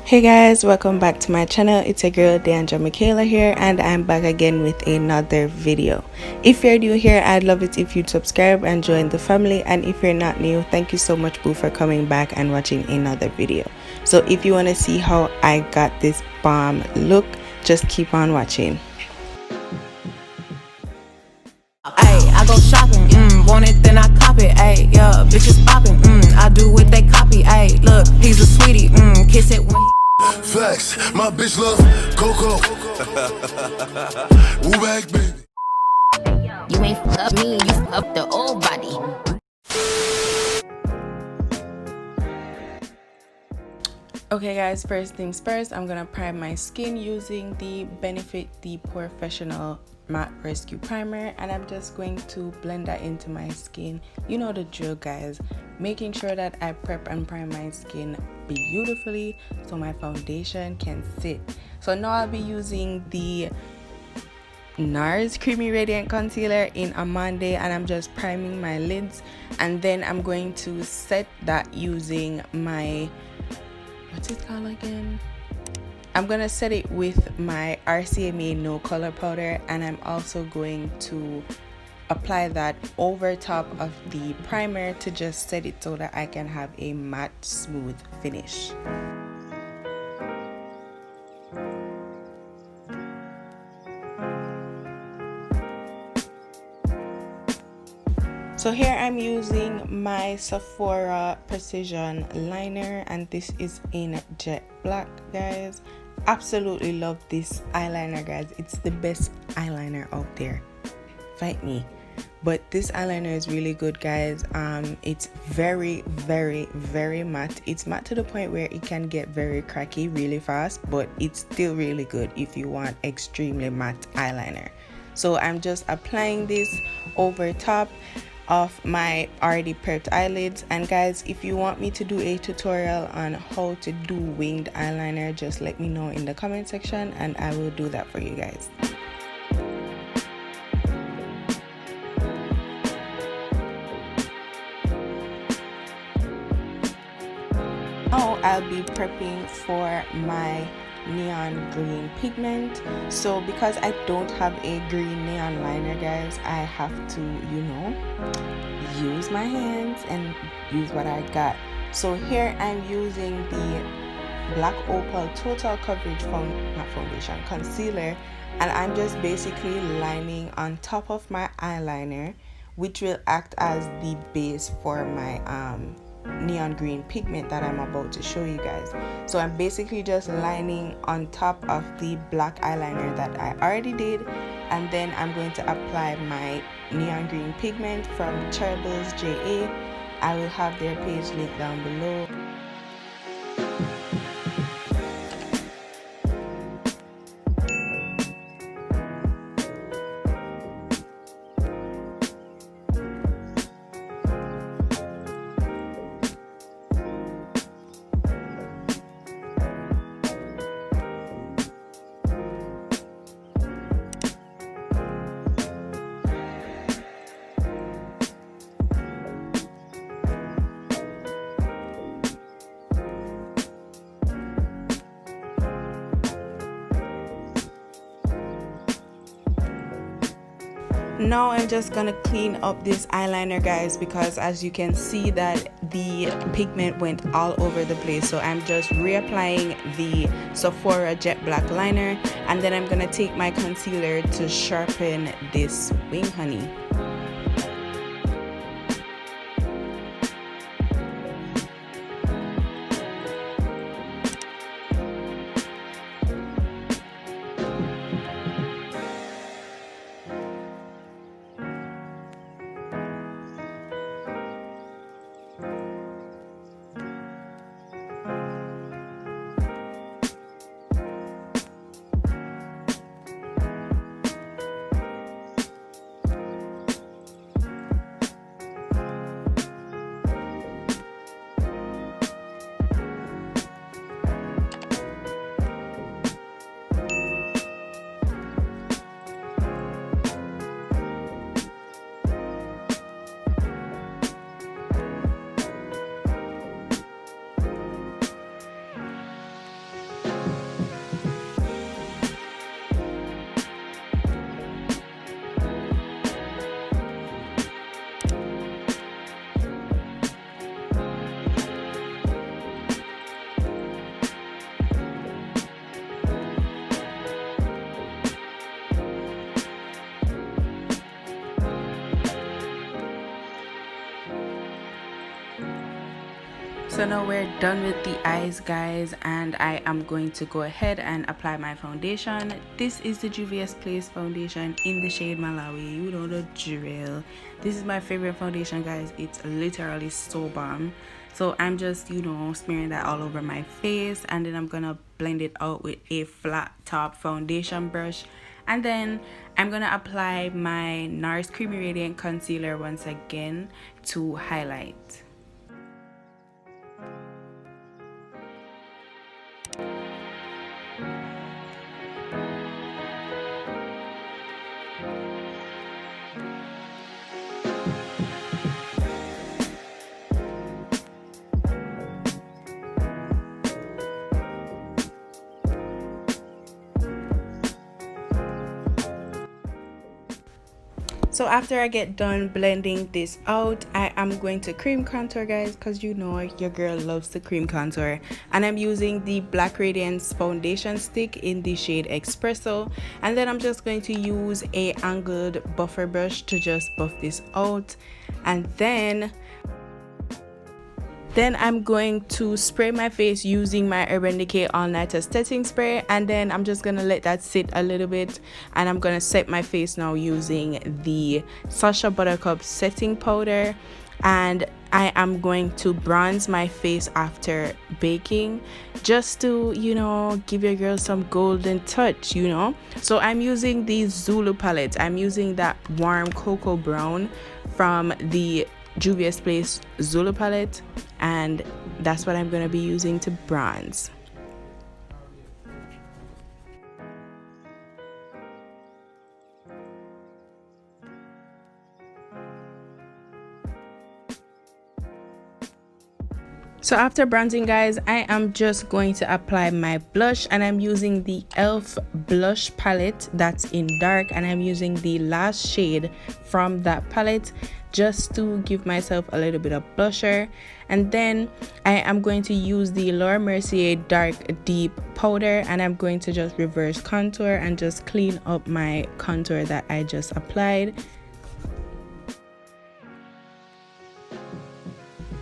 Hey guys, welcome back to my channel. It's your girl Deandra Michaela here, and I'm back again with another video. If you're new here, I'd love it if you'd subscribe and join the family, and if you're not new, thank you so much boo for coming back and watching another video. So if you want to see how I got this bomb look, just keep on watching. Ayy, I go shopping, want it, then I cop it, ayy, yeah, bitches popping, I do what they copy, ayy, look, he's a sweetie, kiss it when he Facts, my bitch love Coco. Woo back, baby. You ain't up me, you up the old body. Okay guys, first things first, I'm gonna prime my skin using the Benefit the Professional Matte Rescue Primer, and I'm just going to blend that into my skin. You know the drill guys, making sure that I prep and prime my skin beautifully so my foundation can sit. So now I'll be using the NARS Creamy Radiant Concealer in Amande, and I'm just priming my lids, and then I'm going to set that using my, what's it called again? I'm gonna set it with my RCMA No Color Powder, and I'm also going to apply that over top of the primer to just set it so that I can have a matte smooth finish. So here I'm using my Sephora Precision Liner, and this is in jet black guys. Absolutely love this eyeliner guys, it's the best eyeliner out there, fight me. But this eyeliner is really good guys. It's very matte. It's matte to the point where it can get very cracky really fast, but it's still really good if you want extremely matte eyeliner. So I'm just applying this over top of my already prepped eyelids. And guys, if you want me to do a tutorial on how to do winged eyeliner, just let me know in the comment section and I will do that for you guys. Now I'll be prepping for my neon green pigment. So because I don't have a green neon liner guys, I have to, you know, use my hands and use what I got. So here I'm using the Black Opal Total Coverage concealer, and I'm just basically lining on top of my eyeliner, which will act as the base for my neon green pigment that I'm about to show you guys. So I'm basically just lining on top of the black eyeliner that I already did, and then I'm going to apply my neon green pigment from Cheryl's JA. I will have their page linked down below. Now I'm just gonna clean up this eyeliner guys, because as you can see that the pigment went all over the place. So I'm just reapplying the Sephora Jet Black liner, and then I'm gonna take my concealer to sharpen this wing honey. So now we're done with the eyes, guys, and I am going to go ahead and apply my foundation. This is the Juvia's Place foundation in the shade Malawi. You know the drill. This is my favorite foundation, guys. It's literally so bomb. So I'm just, you know, smearing that all over my face, and then I'm gonna blend it out with a flat top foundation brush. And then I'm gonna apply my NARS Creamy Radiant Concealer once again to highlight. So after I get done blending this out, I am going to cream contour, guys, because you know your girl loves the cream contour. And I'm using the Black Radiance foundation stick in the shade Espresso. And then I'm just going to use a angled buffer brush to just buff this out. And then I'm going to spray my face using my Urban Decay All Nighter setting spray, and then I'm just gonna let that sit a little bit, and I'm gonna set my face now using the Sacha Buttercup setting powder. And I am going to bronze my face after baking, just to, you know, give your girl some golden touch, you know. So I'm using the Zulu palette. I'm using that warm cocoa brown from the Juvia's Place Zulu palette, and that's what I'm going to be using to bronze. So after bronzing, guys, I am just going to apply my blush, and I'm using the e.l.f. blush palette that's in dark, and I'm using the last shade from that palette just to give myself a little bit of blusher. And then I am going to use the Laura Mercier dark deep powder, and I'm going to just reverse contour and just clean up my contour that I just applied.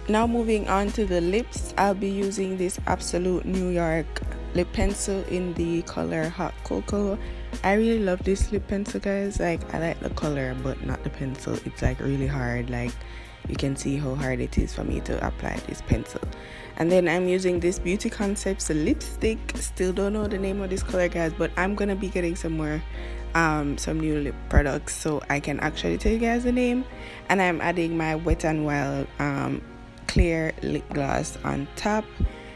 Now moving on to the lips, I'll be using this Absolute New York lip pencil in the color Hot Cocoa. I really love this lip pencil, guys. Like, I like the color but not the pencil. It's like really hard. Like, you can see how hard it is for me to apply this pencil. And then I'm using this Beauty Concepts lipstick. Still don't know the name of this color, guys, but I'm gonna be getting some more some new lip products so I can actually tell you guys the name. And I'm adding my Wet n Wild clear lip gloss on top,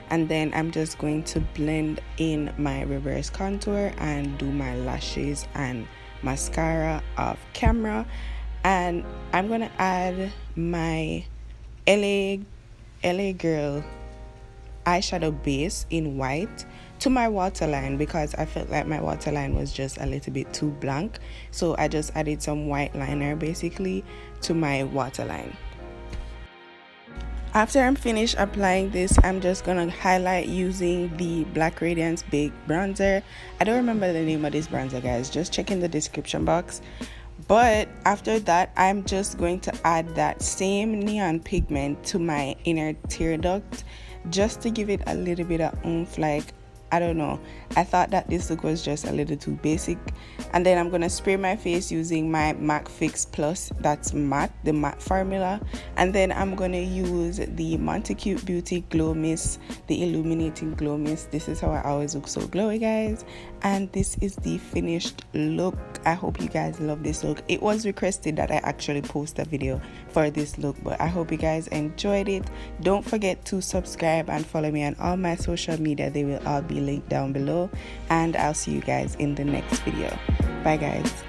and then I'm just going to blend in my reverse contour and do my lashes and mascara off camera. And I'm gonna add my LA Girl eyeshadow base in white to my waterline, because I felt like my waterline was just a little bit too blank, so I just added some white liner basically to my waterline. After I'm finished applying this, I'm just gonna highlight using the Black Radiance Big Bronzer. I don't remember the name of this bronzer, guys, just check in the description box. But after that, I'm just going to add that same neon pigment to my inner tear duct, just to give it a little bit of oomph. Like, I don't know, I thought that this look was just a little too basic. And then I'm gonna spray my face using my MAC Fix Plus, that's matte, the matte formula. And then I'm gonna use the Montecute Beauty Glow Mist, the Illuminating Glow Mist. This is how I always look so glowy, guys. And this is the finished look. I hope you guys love this look. It was requested that I actually post a video for this look, but I hope you guys enjoyed it. Don't forget to subscribe and follow me on all my social media. They will all be linked down below, and I'll see you guys in the next video. Bye, guys.